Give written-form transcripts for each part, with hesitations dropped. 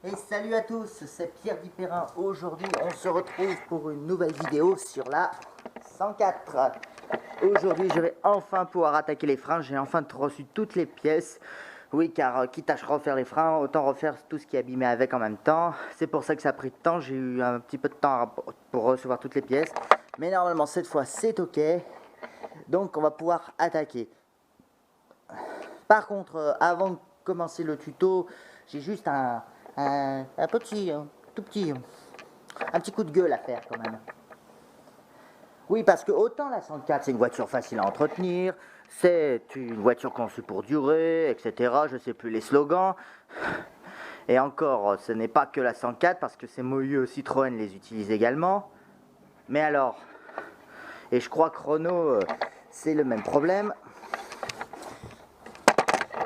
Et salut à tous, c'est Pierre Dipérin. Aujourd'hui, on se retrouve pour une nouvelle vidéo sur la 104. Aujourd'hui, je vais enfin pouvoir attaquer les freins. J'ai enfin reçu toutes les pièces. Oui, car quitte à refaire les freins, autant refaire tout ce qui est abîmé avec en même temps. C'est pour ça que ça a pris de temps. J'ai eu un petit peu de temps pour recevoir toutes les pièces. Mais normalement, cette fois, c'est OK. Donc, on va pouvoir attaquer. Par contre, avant de commencer le tuto, j'ai juste un petit coup de gueule à faire quand même. Oui, parce que autant la 104 c'est une voiture facile à entretenir, c'est une voiture conçue pour durer, etc. Je sais plus les slogans. Et encore, ce n'est pas que la 104 parce que ces Moyeu Citroën les utilisent également. Mais alors, et je crois que Renault, c'est le même problème.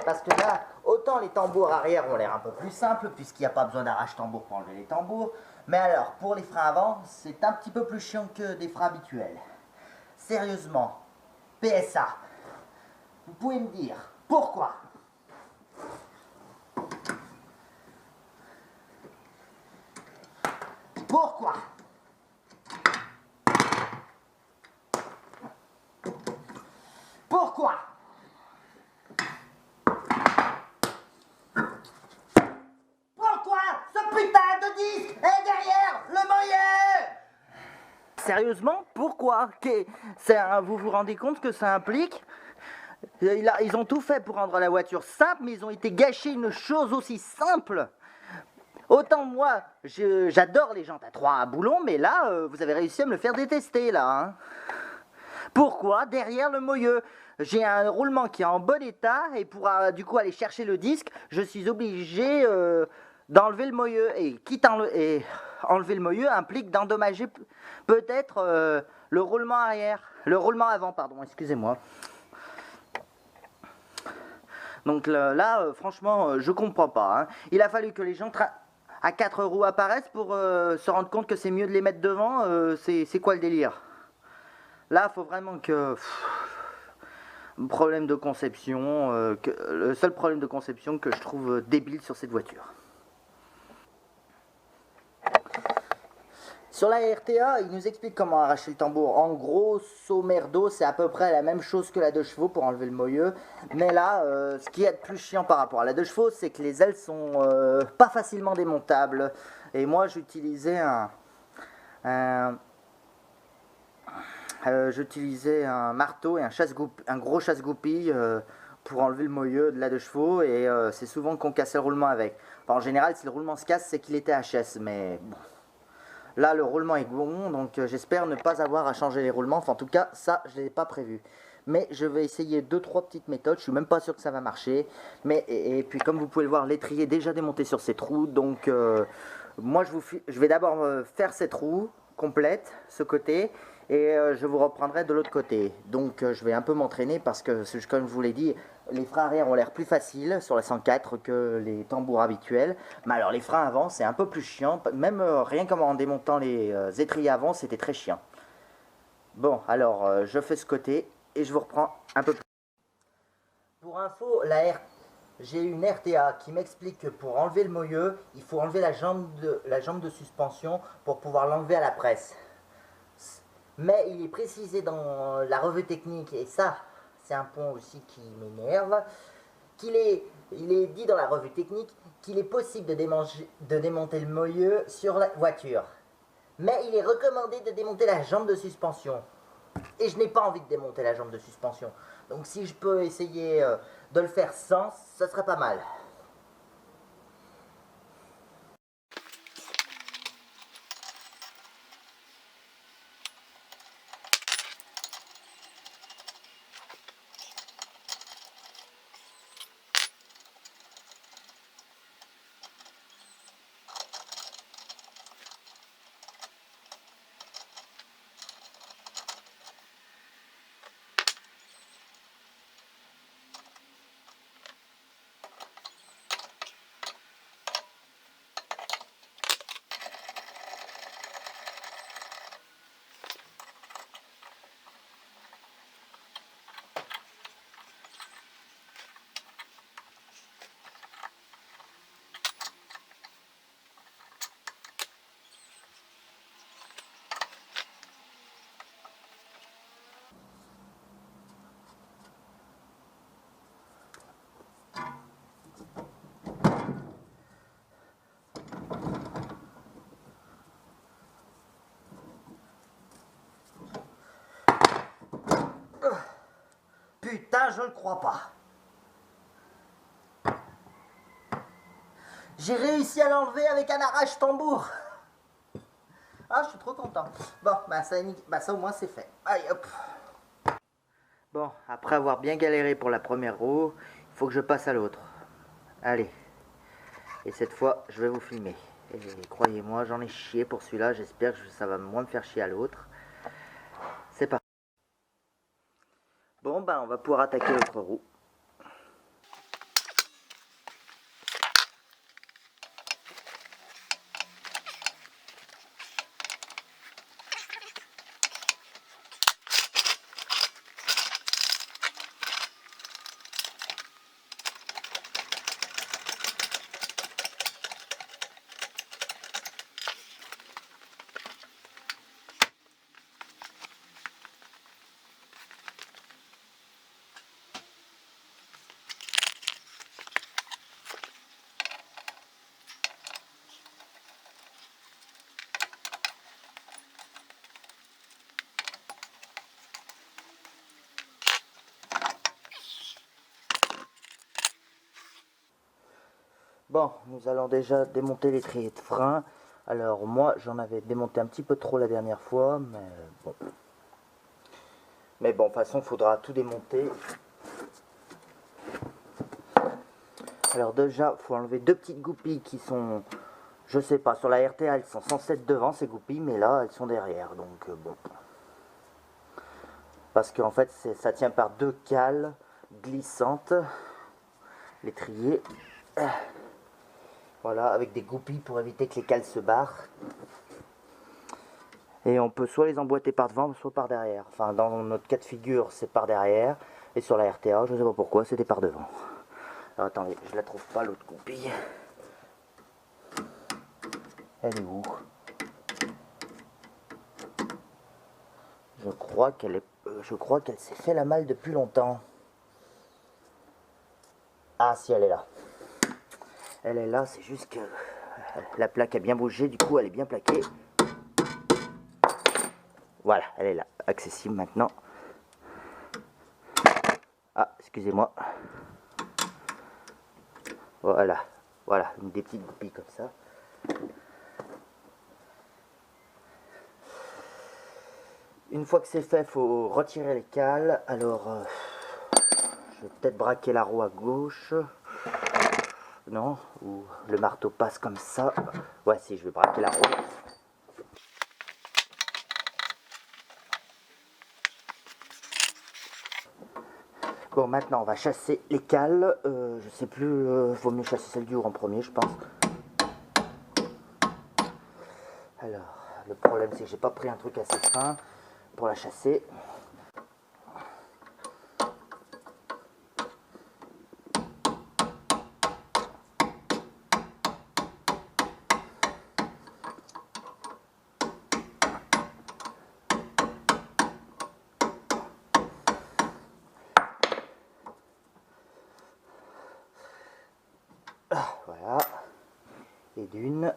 Parce que là, autant les tambours arrière ont l'air un peu plus simples, puisqu'il n'y a pas besoin d'arrache-tambour pour enlever les tambours. Mais alors, pour les freins avant, c'est un petit peu plus chiant que des freins habituels. Sérieusement, PSA, vous pouvez me dire pourquoi? Pourquoi? Pourquoi? Pourquoi ce putain de disque est derrière le Moyeu? Sérieusement, pourquoi? Vous vous rendez compte que ça implique? Ils ont tout fait pour rendre la voiture simple, mais ils ont été gâchés une chose aussi simple. Autant moi, j'adore les jantes à 3 boulons, mais là, vous avez réussi à me le faire détester, là. Hein. Pourquoi? Derrière le Moyeu, j'ai un roulement qui est en bon état, et pour du coup aller chercher le disque, je suis obligé d'enlever le Moyeu. Et enlever le Moyeu implique d'endommager peut-être le roulement arrière. Le roulement avant, pardon, excusez-moi. Donc là, franchement, je comprends pas. Hein. Il a fallu que les gens à 4 roues apparaissent pour se rendre compte que c'est mieux de les mettre devant. C'est quoi le délire? Là, il faut vraiment que... problème de conception, le seul problème de conception que je trouve débile sur cette voiture. Sur la RTA, il nous explique comment arracher le tambour. En grosso merdo, c'est à peu près la même chose que la 2 chevaux pour enlever le Moyeu. Mais là, ce qui est de plus chiant par rapport à la 2 chevaux, c'est que les ailes sont pas facilement démontables. Et moi, j'utilisais j'utilisais un marteau et un gros chasse-goupille pour enlever le Moyeu de la 2 chevaux. Et c'est souvent qu'on cassait le roulement avec. Enfin, en général, si le roulement se casse, c'est qu'il était HS. Mais bon... Là, le roulement est bon, donc j'espère ne pas avoir à changer les roulements. Enfin, en tout cas, ça, je ne l'ai pas prévu. Mais je vais essayer 2-3 petites méthodes. Je suis même pas sûr que ça va marcher. Mais, et puis, comme vous pouvez le voir, l'étrier est déjà démonté sur cette roue. Donc, moi, je vais d'abord faire cette roue complète, ce côté. Et je vous reprendrai de l'autre côté. Donc, je vais un peu m'entraîner parce que, comme je vous l'ai dit, les freins arrière ont l'air plus faciles sur la 104 que les tambours habituels. Mais alors les freins avant, c'est un peu plus chiant. Même rien qu'en démontant les étriers avant, c'était très chiant. Bon, alors je fais ce côté et je vous reprends un peu plus. Pour info, j'ai une RTA qui m'explique que pour enlever le Moyeu, il faut enlever la jambe de suspension pour pouvoir l'enlever à la presse. Mais il est précisé dans la revue technique, et ça, c'est un point aussi qui m'énerve, il est dit dans la revue technique qu'il est possible de démonter le Moyeu sur la voiture. Mais il est recommandé de démonter la jambe de suspension. Et je n'ai pas envie de démonter la jambe de suspension. Donc si je peux essayer de le faire sans, ça serait pas mal. Ça, je le crois pas. J'ai réussi à l'enlever avec un arrache-tambour. Ah, je suis trop content. Bon, ça au moins c'est fait. Allez, hop. Bon, après avoir bien galéré pour la première roue, il faut que je passe à l'autre. Allez. Et cette fois, je vais vous filmer. Et croyez-moi, j'en ai chié pour celui-là. J'espère que ça va moins me faire chier à l'autre. C'est parti. Bon, on va pouvoir attaquer l'autre roue. Bon, nous allons déjà démonter l'étrier de frein. Alors moi, j'en avais démonté un petit peu trop la dernière fois, mais bon. Mais bon, de toute façon, il faudra tout démonter. Alors déjà, il faut enlever deux petites goupilles qui sont, je sais pas, sur la RTA, elles sont censées être devant ces goupilles, mais là, elles sont derrière, donc bon. Parce qu'en fait, ça tient par deux cales glissantes, l'étrier. Voilà, avec des goupilles pour éviter que les cales se barrent. Et on peut soit les emboîter par devant, soit par derrière. Enfin, dans notre cas de figure, c'est par derrière. Et sur la RTA, je ne sais pas pourquoi, c'était par devant. Alors attendez, je la trouve pas l'autre goupille. Elle est où? Je crois qu'elle s'est fait la malle depuis longtemps. Ah si, elle est là. Elle est là, c'est juste que la plaque a bien bougé, du coup elle est bien plaquée. Voilà, elle est là, accessible maintenant. Ah, excusez-moi. Voilà, voilà, des petites goupilles comme ça. Une fois que c'est fait, il faut retirer les cales. Alors, je vais peut-être braquer la roue à gauche. Non, ou le marteau passe comme ça. Ouais, si, je vais braquer la roue. Bon, maintenant, on va chasser les cales. Je sais plus, vaut mieux chasser celle du haut en premier, je pense. Alors, le problème, c'est que j'ai pas pris un truc assez fin pour la chasser. Voilà. Et d'une.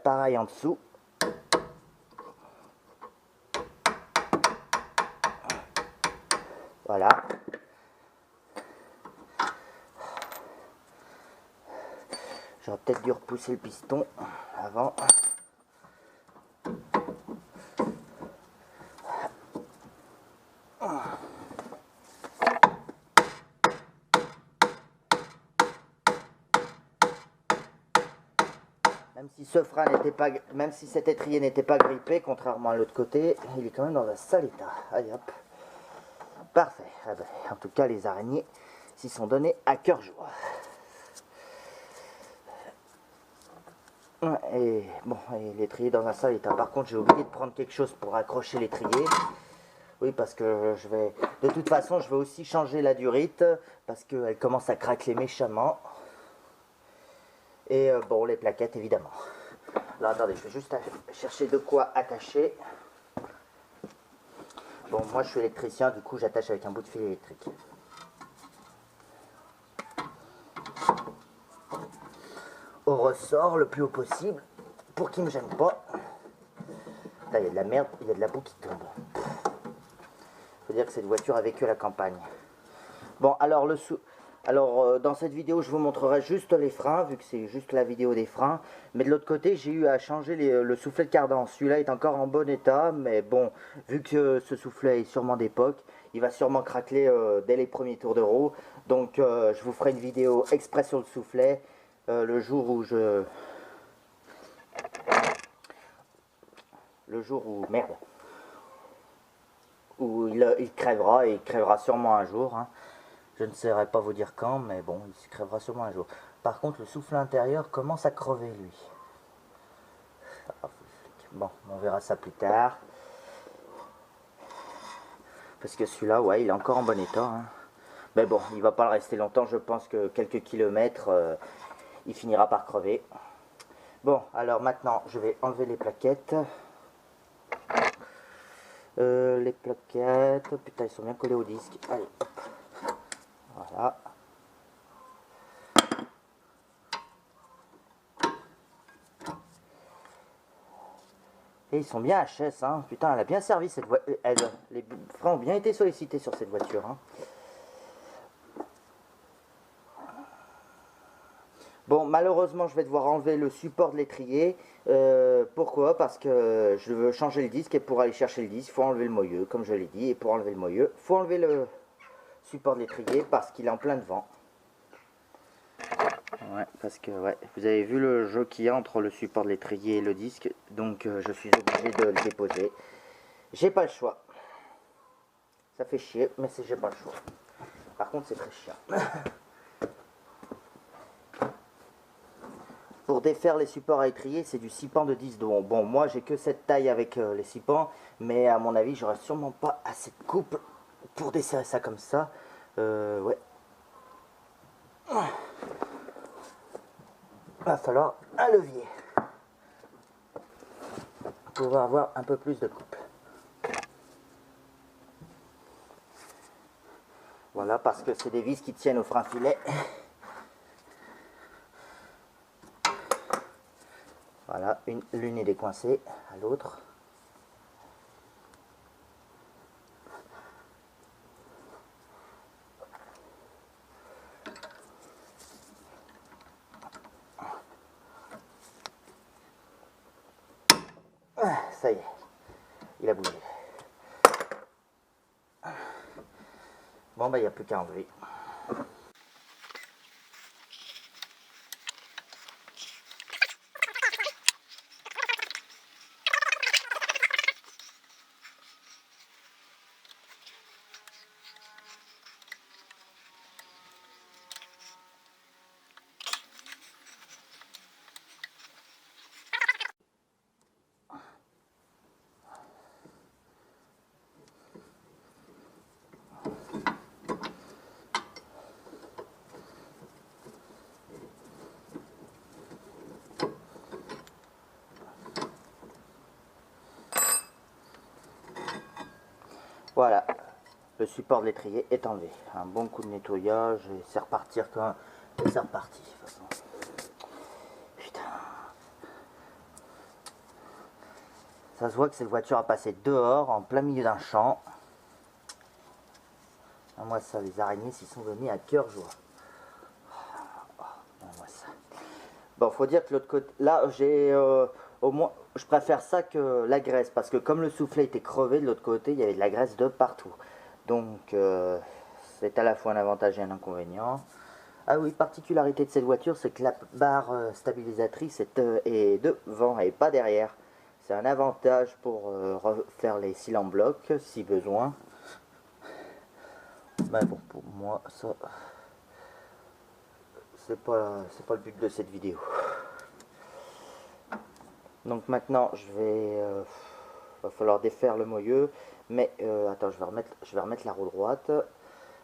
Pareil en dessous. Voilà. J'aurais peut-être dû repousser le piston avant. Même si ce frein n'était pas, même si cet étrier n'était pas grippé, contrairement à l'autre côté, il est quand même dans un sale état. Allez hop. Parfait. Ah ben, en tout cas, les araignées s'y sont données à cœur joie. Et bon, l'étrier dans un sale état. Par contre, j'ai oublié de prendre quelque chose pour accrocher l'étrier. Oui, parce que je vais... De toute façon, je vais aussi changer la durite, parce qu'elle commence à craquer méchamment. Et bon, les plaquettes, évidemment. Alors, attendez, je vais juste chercher de quoi attacher. Bon, moi, je suis électricien, du coup, j'attache avec un bout de fil électrique. Au ressort, le plus haut possible, pour qu'il ne me gêne pas. Là, il y a de la merde, il y a de la boue qui tombe. Faut dire que cette voiture a vécu à la campagne. Bon, alors dans cette vidéo, je vous montrerai juste les freins, vu que c'est juste la vidéo des freins. Mais de l'autre côté, j'ai eu à changer le soufflet de cardan. Celui-là est encore en bon état, mais bon, vu que ce soufflet est sûrement d'époque, il va sûrement craquer dès les premiers tours de roue. Donc, je vous ferai une vidéo exprès sur le soufflet le jour où merde, où il crèvera, et il crèvera sûrement un jour, hein. Je ne saurais pas vous dire quand, mais bon, il se crèvera sûrement un jour. Par contre, le soufflet intérieur commence à crever, lui. Bon, on verra ça plus tard. Parce que celui-là, ouais, il est encore en bon état, hein. Mais bon, il va pas le rester longtemps. Je pense que quelques kilomètres, il finira par crever. Bon, alors maintenant, je vais enlever les plaquettes. Les plaquettes, putain, ils sont bien collés au disque. Allez, hop. Voilà. Et ils sont bien HS, hein. Putain, elle a bien servi cette voiture. Les freins ont bien été sollicités sur cette voiture, hein. Bon, malheureusement, je vais devoir enlever le support de l'étrier. Pourquoi? Parce que je veux changer le disque, et pour aller chercher le disque, il faut enlever le moyeu, comme je l'ai dit. Et pour enlever le moyeu, il faut enlever le support de l'étrier parce qu'il est en plein vent. Ouais, parce que ouais, vous avez vu le jeu qu'il y a entre le support de l'étrier et le disque, donc je suis obligé de le déposer. J'ai pas le choix. Ça fait chier, mais j'ai pas le choix. Par contre, c'est très chiant. Pour défaire les supports à étrier, c'est du 6 pans de 10 dos. Bon, moi j'ai que cette taille avec les 6 pans, mais à mon avis, j'aurai sûrement pas assez de coupe pour desserrer ça comme ça. Ouais. Va falloir un levier pour avoir un peu plus de coupe. Voilà, parce que c'est des vis qui tiennent au frein filet. Voilà, l'une est décoincée à l'autre. Ça y est, il a bougé. Bon, bah, il n'y a plus qu'à enlever. Voilà, le support de l'étrier est enlevé. Un bon coup de nettoyage et c'est reparti quand. Et c'est reparti de toute façon. Putain. Ça se voit que cette voiture a passé dehors, en plein milieu d'un champ. Ah, moi ça, les araignées s'y sont venus à cœur joie. Moi ça. Bon, faut dire que l'autre côté, là j'ai au moins, je préfère ça que la graisse, parce que comme le soufflet était crevé de l'autre côté, il y avait de la graisse de partout. Donc c'est à la fois un avantage et un inconvénient. Ah oui, particularité de cette voiture, c'est que la barre stabilisatrice est devant et pas derrière. C'est un avantage pour refaire les cils en bloc si besoin. Mais bon, pour moi, ça, c'est pas le but de cette vidéo. Donc maintenant, va falloir défaire le moyeu. Mais attends, je vais remettre la roue droite.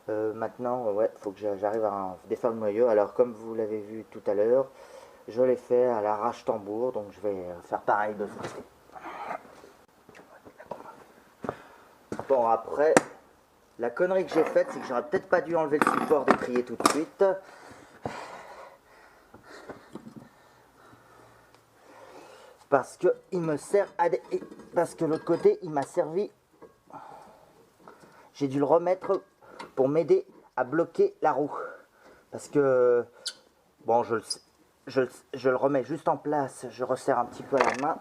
Maintenant, ouais, faut que j'arrive à défaire le moyeu. Alors, comme vous l'avez vu tout à l'heure, je l'ai fait à l'arrache-tambour. Donc, je vais faire pareil de ce côté. Bon, après, la connerie que j'ai faite, c'est que j'aurais peut-être pas dû enlever le support d'étrier tout de suite. Parce que il me sert parce que l'autre côté, il m'a servi j'ai dû le remettre pour m'aider à bloquer la roue. Parce que, bon, je le remets juste en place, je resserre un petit peu à la main.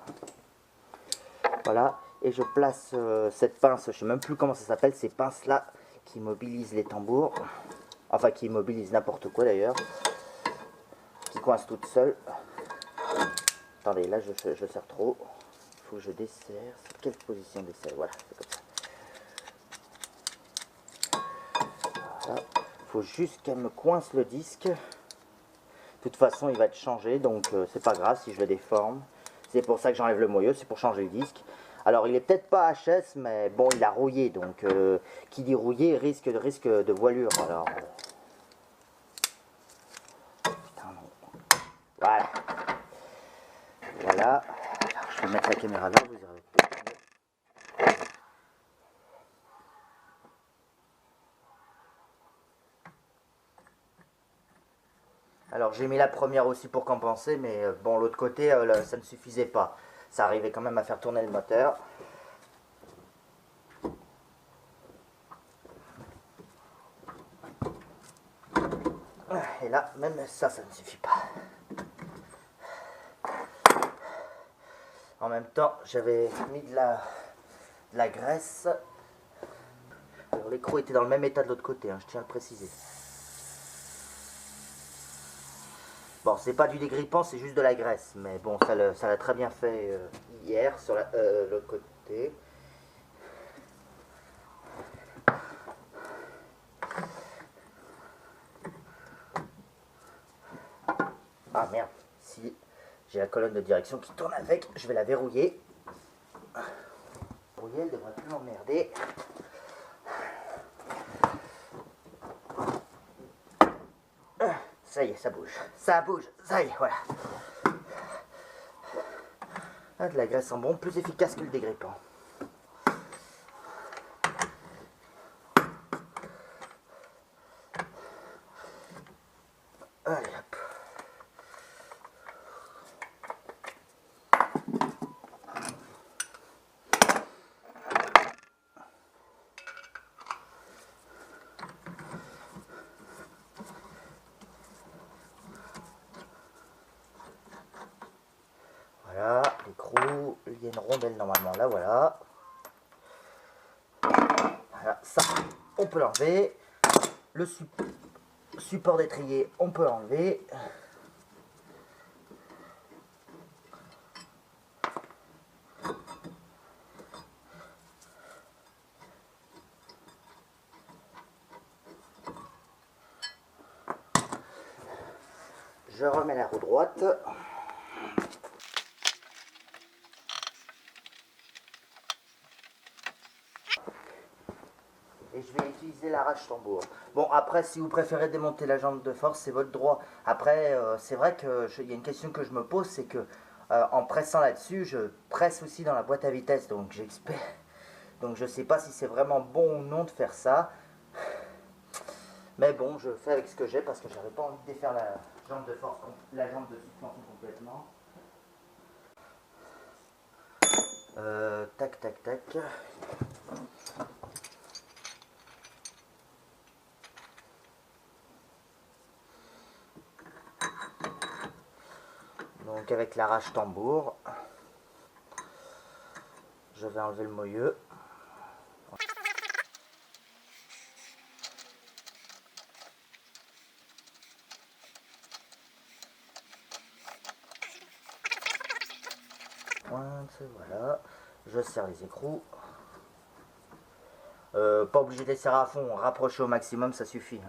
Voilà, et je place cette pince, je ne sais même plus comment ça s'appelle, ces pinces-là qui mobilisent les tambours. Enfin, qui immobilise n'importe quoi d'ailleurs, qui coince toute seule. Attendez, là je serre trop. Il faut que je desserre. C'est quelle position desserre? Voilà, c'est comme ça. Voilà. Il faut juste qu'elle me coince le disque. De toute façon, il va être changé, donc c'est pas grave si je le déforme. C'est pour ça que j'enlève le moyeu, c'est pour changer le disque. Alors, il est peut-être pas HS, mais bon, il a rouillé, donc qui dit rouillé risque de voilure. Alors. Voilà. Voilà. Alors, je vais mettre la caméra là, vous irez peut-être. Alors j'ai mis la première aussi pour compenser, mais bon, l'autre côté, ça ne suffisait pas. Ça arrivait quand même à faire tourner le moteur. Et là, même ça ne suffit pas. En même temps, j'avais mis de la graisse. Alors l'écrou était dans le même état de l'autre côté, hein, je tiens à le préciser. Bon, c'est pas du dégrippant, c'est juste de la graisse. Mais bon, ça l'a très bien fait hier sur l'autre côté. Ah merde, si j'ai la colonne de direction qui tourne avec, je vais la verrouiller. Verrouiller, elle devrait plus m'emmerder. Ça y est, ça bouge. Ça bouge, ça y est, voilà. Ah, de la graisse en bombe, plus efficace que le dégrippant. Allez hop. Voilà, l'écrou, il y a une rondelle normalement là, voilà. Voilà, ça, on peut l'enlever. Le support d'étrier, on peut l'enlever. Je remets la roue droite. Et je vais utiliser l'arrache-tambour. Bon, après, si vous préférez démonter la jambe de force, c'est votre droit. Après, c'est vrai qu'il y a une question que je me pose, c'est que en pressant là-dessus, je presse aussi dans la boîte à vitesse. Donc, donc je sais pas si c'est vraiment bon ou non de faire ça. Mais bon, je fais avec ce que j'ai parce que j'avais pas envie de défaire la jambe de force, la jambe de suspension complètement. Tac, tac, tac. Donc avec l'arrache-tambour, je vais enlever le moyeu. Voilà, je serre les écrous. Pas obligé de les serrer à fond, rapprocher au maximum, ça suffit.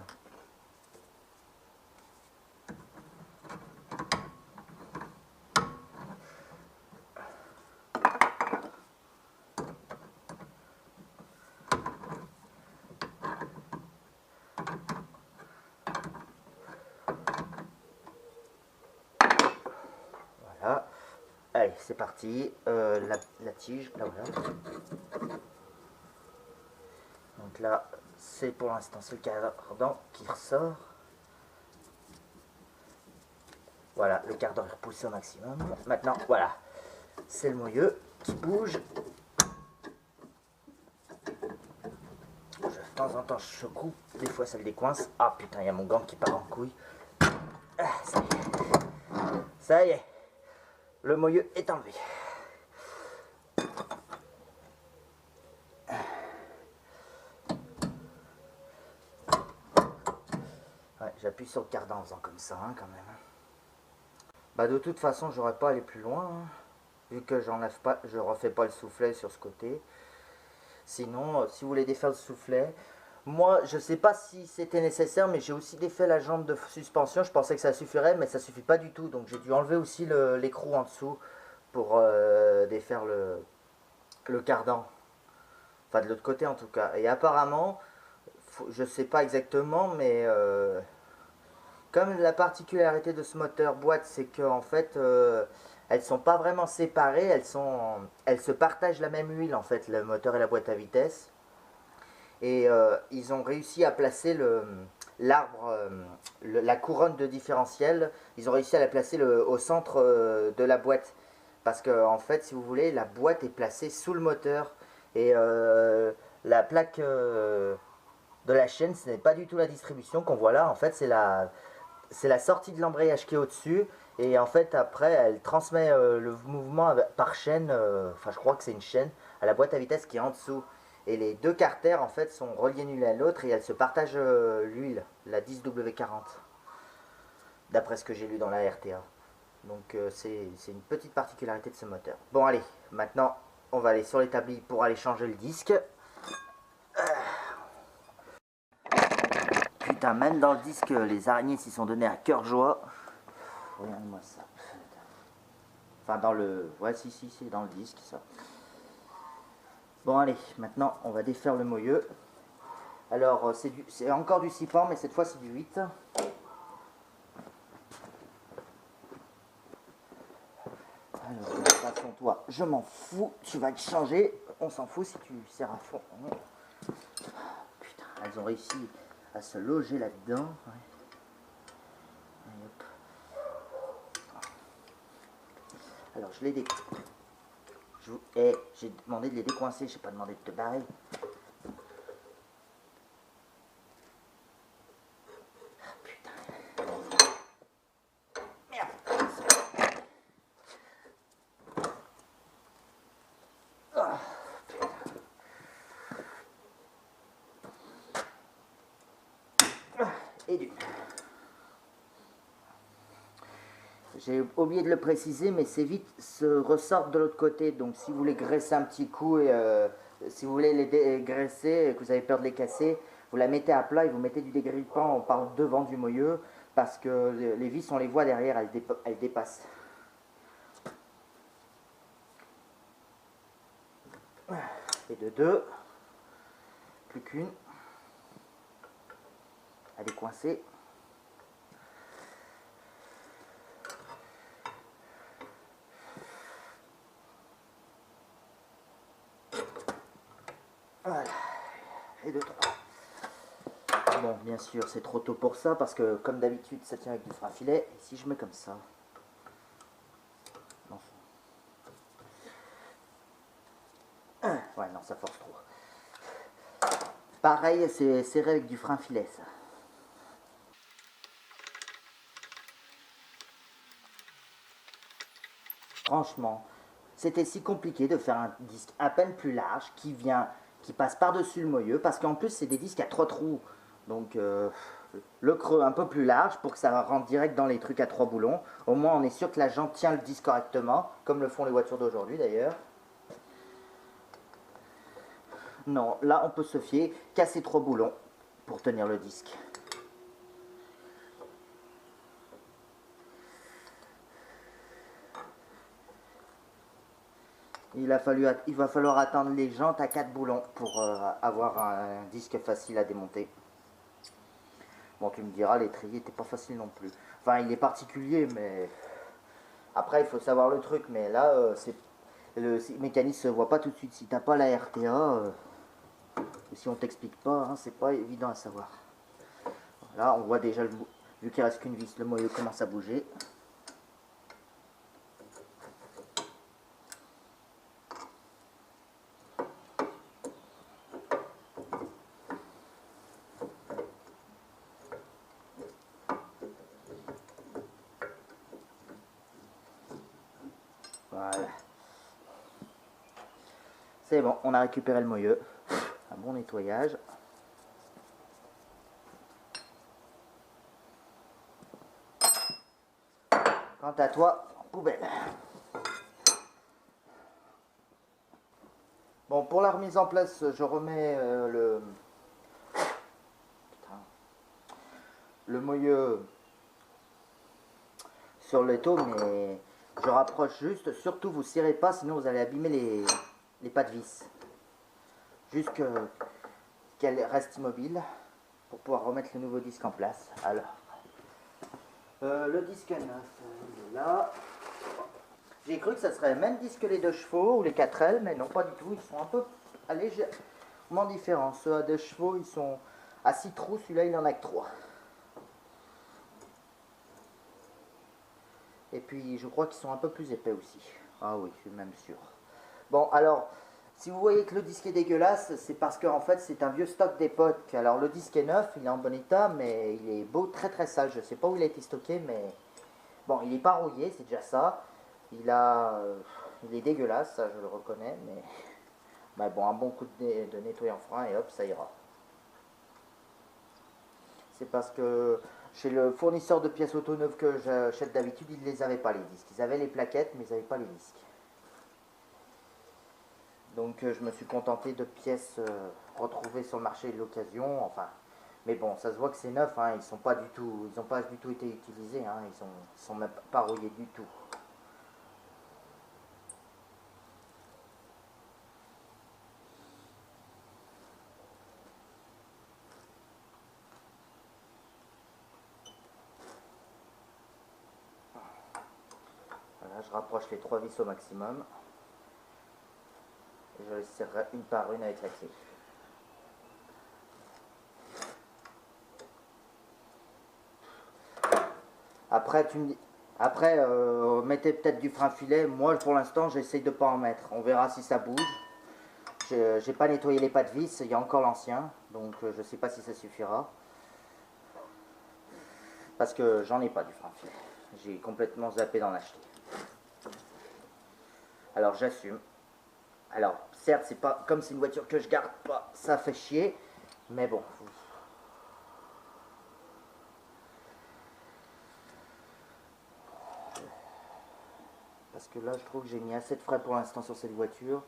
Voilà. Allez, c'est parti. La tige, là voilà. Donc là, c'est pour l'instant, c'est le cardan qui ressort. Voilà, le cardan est repoussé au maximum. Maintenant, voilà, c'est le moyeu qui bouge. Je temps en temps, je coupe. Des fois, ça le décoince. Ah putain, il y a mon gant qui part en couille. Ah, ça y est. Ça y est. Le moyeu est enlevé. Ouais, j'appuie sur le cardan en faisant comme ça, hein, quand même. Bah de toute façon, j'aurais pas allé plus loin, hein, vu que j'enlève pas, je refais pas le soufflet sur ce côté. Sinon, si vous voulez défaire le soufflet, moi, je sais pas si c'était nécessaire, mais j'ai aussi défait la jambe de suspension. Je pensais que ça suffirait, mais ça suffit pas du tout. Donc j'ai dû enlever aussi l'écrou en dessous pour défaire le cardan. Enfin, de l'autre côté en tout cas. Et apparemment, je sais pas exactement, mais comme la particularité de ce moteur boîte, c'est qu'en fait, elles sont pas vraiment séparées, elles se partagent la même huile en fait, le moteur et la boîte à vitesse. Et ils ont réussi à placer l'arbre, la couronne de différentiel, ils ont réussi à la placer au centre de la boîte. Parce que en fait, si vous voulez, la boîte est placée sous le moteur. Et la plaque de la chaîne, ce n'est pas du tout la distribution qu'on voit là. En fait, c'est la sortie de l'embrayage qui est au-dessus. Et en fait, après, elle transmet le mouvement par chaîne, enfin je crois que c'est une chaîne, à la boîte à vitesse qui est en dessous. Et les deux carters, en fait, sont reliés l'une à l'autre et elles se partagent l'huile, la 10W40. D'après ce que j'ai lu dans la RTA. Donc c'est une petite particularité de ce moteur. Bon allez, maintenant on va aller sur l'établi pour aller changer le disque. Putain, même dans le disque, les araignées s'y sont données à cœur joie. Regarde-moi ça. Enfin dans le... Ouais si, c'est dans le disque ça. Bon allez, maintenant on va défaire le moyeu. Alors c'est encore du 6 pans, mais cette fois c'est du 8. Alors, de toute façon, toi, je m'en fous, tu vas te changer. On s'en fout si tu serres à fond. Putain, elles ont réussi à se loger là-dedans. Ouais. Alors, je les décoince. J'ai demandé de les décoincer, j'ai pas demandé de te barrer. Et d'une. J'ai oublié de le préciser, mais ces vis se ressortent de l'autre côté. Donc si vous voulez graisser un petit coup et si vous voulez les dégraisser et que vous avez peur de les casser, vous la mettez à plat et vous mettez du dégrippant par devant du moyeu parce que les vis, on les voit derrière, elles dépassent. Et de deux, plus qu'une. Elle est coincée. Voilà. Et deux, trois. Bon, bien sûr, c'est trop tôt pour ça parce que, comme d'habitude, ça tient avec du frein filet. Et si je mets comme ça, non. Ouais, non, ça force trop. Pareil, c'est serré avec du frein filet, ça. Franchement, c'était si compliqué de faire un disque à peine plus large qui passe par-dessus le moyeu, parce qu'en plus, c'est des disques à 3 trous. Donc, le creux un peu plus large pour que ça rentre direct dans les trucs à 3 boulons. Au moins, on est sûr que la jante tient le disque correctement, comme le font les voitures d'aujourd'hui d'ailleurs. Non, là, on peut se fier qu'à ces 3 boulons pour tenir le disque. Il va falloir attendre les jantes à 4 boulons pour avoir un disque facile à démonter. Bon, tu me diras, l'étrier n'était pas facile non plus. Enfin, il est particulier, mais... Après, il faut savoir le truc, mais là, le mécanisme se voit pas tout de suite. Si t'as pas la RTA, si on t'explique pas, hein, c'est pas évident à savoir. Là, on voit déjà, vu qu'il reste qu'une vis, le moyeu commence à bouger. Voilà. C'est bon, on a récupéré le moyeu. Un bon nettoyage. Quant à toi, poubelle. Bon, pour la remise en place, je remets le moyeu sur le taux, mais je rapproche juste. Surtout, vous ne serrez pas, sinon vous allez abîmer les pas de vis. Juste qu'elle reste immobile pour pouvoir remettre le nouveau disque en place. Alors, le disque neuf, il est là. J'ai cru que ça serait le même disque que les 2 chevaux ou les 4L, mais non, pas du tout. Ils sont un peu légèrement différents. Ceux à 2 chevaux, ils sont à 6 trous. Celui-là, il en a que 3. Et puis, je crois qu'ils sont un peu plus épais aussi. Ah oui, je suis même sûr. Bon, alors, si vous voyez que le disque est dégueulasse, c'est parce qu'en fait, c'est un vieux stock d'époque. Alors, le disque est neuf, il est en bon état, mais il est beau, très très sale. Je ne sais pas où il a été stocké, mais bon, il n'est pas rouillé, c'est déjà ça. Il est dégueulasse, ça je le reconnais, mais bon, un bon coup de nettoyant frein et hop, ça ira. C'est parce que chez le fournisseur de pièces auto neuves que j'achète d'habitude, ils ne les avaient pas les disques. Ils avaient les plaquettes, mais ils n'avaient pas les disques. Donc je me suis contenté de pièces retrouvées sur le marché de l'occasion, enfin. Mais bon, ça se voit que c'est neuf, hein, ils n'ont pas du tout été utilisés, hein, ils sont même pas rouillés du tout. Voilà, je rapproche les 3 vis au maximum. Et je les serrerai une par une avec la clé. Après, mettez peut-être du frein filet. Moi, pour l'instant, j'essaye de ne pas en mettre. On verra si ça bouge. J'ai pas nettoyé les pas de vis. Il y a encore l'ancien. Donc, je ne sais pas si ça suffira. Parce que j'en ai pas du frein filet. J'ai complètement zappé d'en acheter. Alors, j'assume. Alors, certes, c'est pas comme c'est une voiture que je garde pas. Ça fait chier. Mais bon. Parce que là, je trouve que j'ai mis assez de frais pour l'instant sur cette voiture.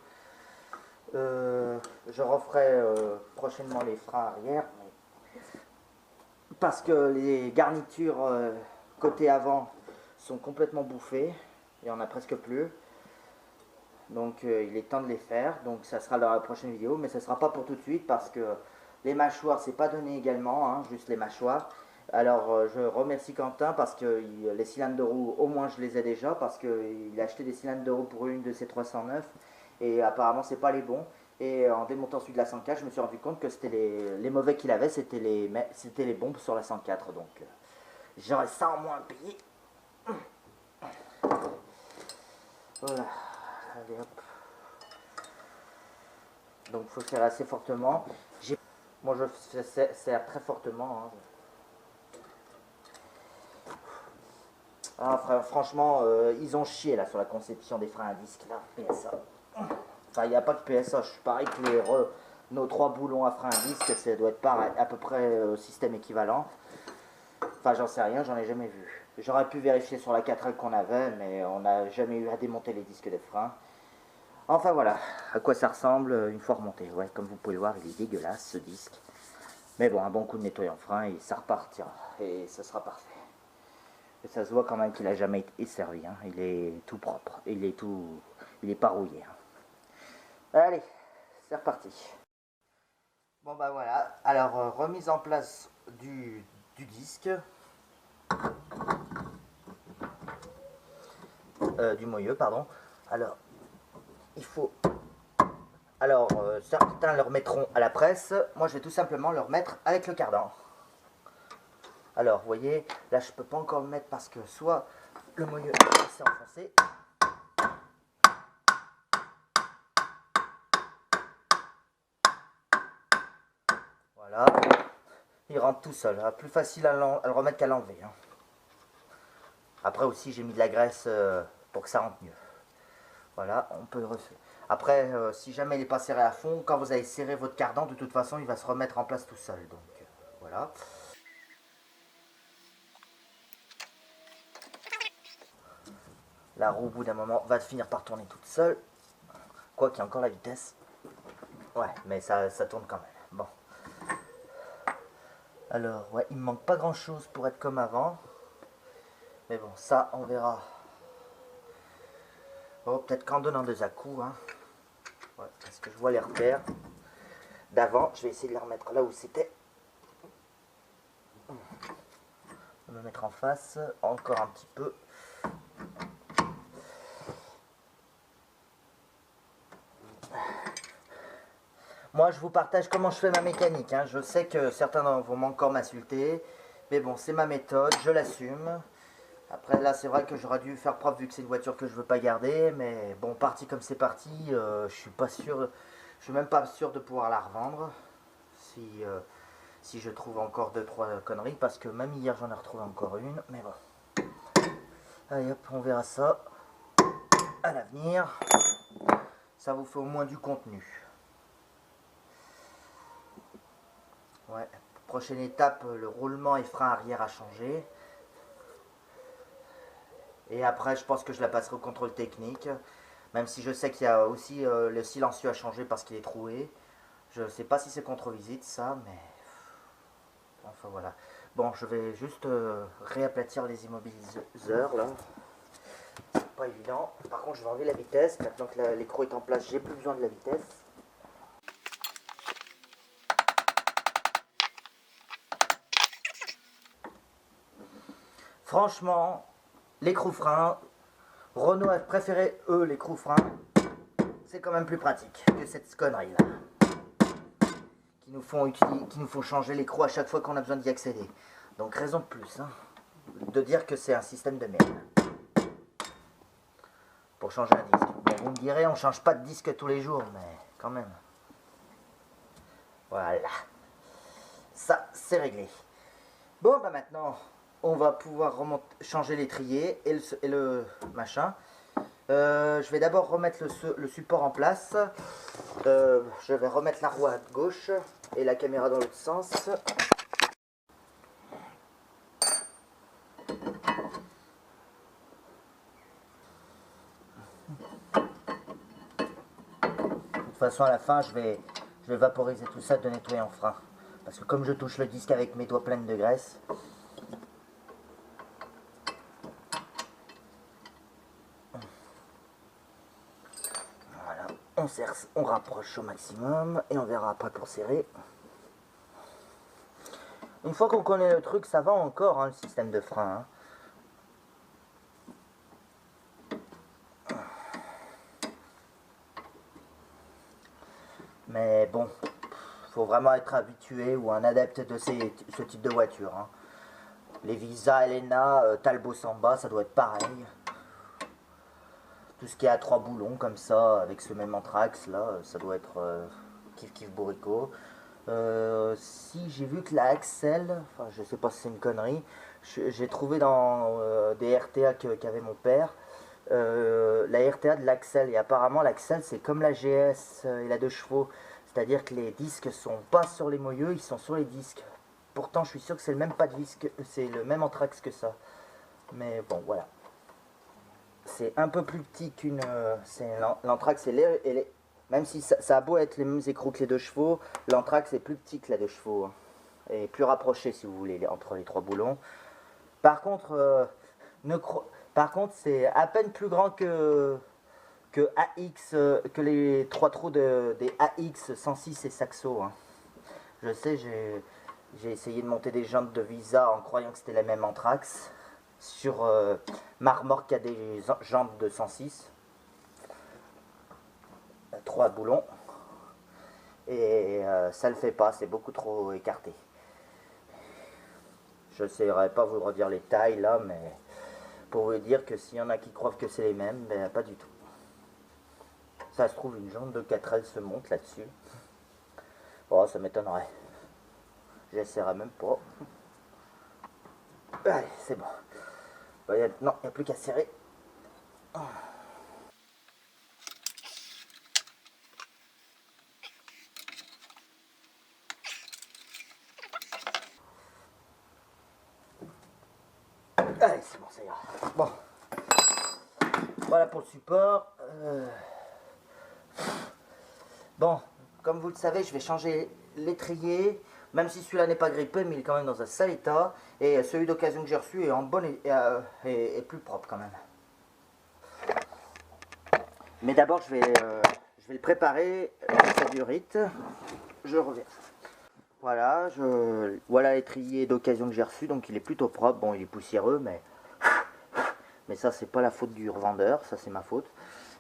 Je referai prochainement les freins arrière. Parce que les garnitures côté avant sont complètement bouffées. Il n'y en a presque plus. Donc il est temps de les faire. Donc ça sera dans la prochaine vidéo. Mais ça ne sera pas pour tout de suite parce que les mâchoires, c'est pas donné également. Hein, juste les mâchoires. Alors je remercie Quentin parce que les cylindres de roue, au moins je les ai déjà. Parce qu'il a acheté des cylindres de roue pour une de ses 309. Et apparemment c'est pas les bons. Et en démontant celui de la 104, je me suis rendu compte que c'était les mauvais qu'il avait, c'était les bombes sur la 104. Donc j'aurais ça en moins à payer. Voilà. Allez hop. Donc il faut serrer assez fortement. Moi je serre très fortement. Hein. Ah, franchement, ils ont chié là sur la conception des freins à disque là, PSA. Enfin, il n'y a pas de PSA, je suis pareil que nos 3 boulons à frein à disque, ça doit être pareil, à peu près système équivalent. Enfin, j'en sais rien, j'en ai jamais vu. J'aurais pu vérifier sur la 4L qu'on avait, mais on n'a jamais eu à démonter les disques de frein. Enfin voilà, à quoi ça ressemble une fois remonté. Ouais, comme vous pouvez le voir, il est dégueulasse ce disque. Mais bon, un bon coup de nettoyant frein et ça repartira. Et ça sera parfait. Et ça se voit quand même qu'il n'a jamais été servi. Hein. Il est tout propre. Il est pas rouillé. Hein. Allez, c'est reparti. Bon bah voilà. Alors, remise en place du disque. Du moyeu, pardon. Alors, il faut... Alors, certains le remettront à la presse. Moi, je vais tout simplement le remettre avec le cardan. Alors, vous voyez, là, je peux pas encore le mettre parce que soit le moyeu est assez enfoncé. Voilà. Il rentre tout seul. Hein. Plus facile à le remettre qu'à l'enlever. Hein. Après aussi, j'ai mis de la graisse pour que ça rentre mieux. Voilà, on peut refaire. Après, si jamais il n'est pas serré à fond, quand vous allez serrer votre cardan, de toute façon, il va se remettre en place tout seul. Donc, voilà. La roue, au bout d'un moment, va finir par tourner toute seule. Quoi qu'il y a encore la vitesse. Ouais, mais ça tourne quand même. Bon. Alors, ouais, il me manque pas grand-chose pour être comme avant. Mais bon, ça, on verra. Oh, peut-être qu'en donnant deux à-coups, hein. Ouais, parce que je vois les repères d'avant. Je vais essayer de les remettre là où c'était. On va me mettre en face, encore un petit peu. Moi, je vous partage comment je fais ma mécanique, hein. Je sais que certains d'entre vous vont encore m'insulter, mais bon, c'est ma méthode, je l'assume. Après, là, c'est vrai que j'aurais dû faire preuve vu que c'est une voiture que je veux pas garder, mais bon, parti comme c'est parti, je suis pas sûr, je suis même pas sûr de pouvoir la revendre si je trouve encore 2-3 conneries, parce que même hier j'en ai retrouvé encore une, mais bon. Allez hop, on verra ça à l'avenir. Ça vous fait au moins du contenu. Ouais. Prochaine étape, le roulement et frein arrière à changer. Et après, je pense que je la passerai au contrôle technique. Même si je sais qu'il y a aussi le silencieux à changer parce qu'il est troué. Je ne sais pas si c'est contre-visite ça, mais... Enfin voilà. Bon, je vais juste réaplatir les immobiliseurs là. C'est pas évident. Par contre, je vais enlever la vitesse. Maintenant que l'écrou est en place, j'ai plus besoin de la vitesse. Franchement, l'écrou frein, Renault a préféré eux l'écrou frein. C'est quand même plus pratique que cette connerie là. Qui nous font changer l'écrou à chaque fois qu'on a besoin d'y accéder. Donc raison de plus, hein, de dire que c'est un système de merde. Pour changer un disque. Bon, vous me direz, on change pas de disque tous les jours, mais quand même. Voilà. Ça, c'est réglé. Bon, bah maintenant, on va pouvoir changer l'étrier et le machin. Je vais d'abord remettre le support en place. Je vais remettre la roue à gauche et la caméra dans l'autre sens. De toute façon, à la fin, je vais vaporiser tout ça de nettoyer en frein. Parce que comme je touche le disque avec mes doigts pleins de graisse, voilà, on serre, on rapproche au maximum et on verra après pour serrer. Une fois qu'on connaît le truc, ça va encore, hein, le système de frein. Hein. Mais bon, faut vraiment être habitué ou un adepte de ce type de voiture. Hein. Les Visa, Elena, Talbot Samba, ça doit être pareil. Tout ce qui est à 3 boulons comme ça, avec ce même anthrax là, ça doit être kiff kiff bourrico. Si j'ai vu que la Axel, enfin je sais pas si c'est une connerie, j'ai trouvé dans des RTA qu'avait mon père, la RTA de l'Axel, et apparemment l'Axel c'est comme la GS et la 2 chevaux, c'est-à-dire que les disques sont pas sur les moyeux, ils sont sur les disques. Pourtant je suis sûr que c'est le même pas de disque, c'est le même anthrax que ça. Mais bon voilà. C'est un peu plus petit qu'une... l'anthrax, même si ça a beau être les mêmes écrous que les 2 chevaux, l'anthrax est plus petit que la 2 chevaux. Hein, et plus rapproché, si vous voulez, entre les 3 boulons. Par contre, c'est à peine plus grand que AX, que les 3 trous des AX 106 et Saxo. Hein. Je sais, j'ai essayé de monter des jantes de Visa en croyant que c'était la même anthrax sur ma remorque qui a des jantes de 106, 3 boulons, et ça le fait pas, c'est beaucoup trop écarté. Je ne saurais pas vous redire les tailles là, mais pour vous dire que s'il y en a qui croient que c'est les mêmes, ben pas du tout. Ça se trouve, une jante de 4L se monte là-dessus. Oh, ça m'étonnerait. J'essaierai même pas. Allez, c'est bon. Non, il n'y a plus qu'à serrer. Allez, c'est bon, ça ira. Bon. Voilà pour le support. Bon, comme vous le savez, je vais changer l'étrier. Même si celui-là n'est pas grippé, mais il est quand même dans un sale état. Et celui d'occasion que j'ai reçu est en bon et plus propre quand même. Mais d'abord, je vais le préparer avec sa durite. Je reviens. Voilà, voilà l'étrier d'occasion que j'ai reçu, donc il est plutôt propre. Bon, il est poussiéreux, mais ça, c'est pas la faute du revendeur, ça c'est ma faute.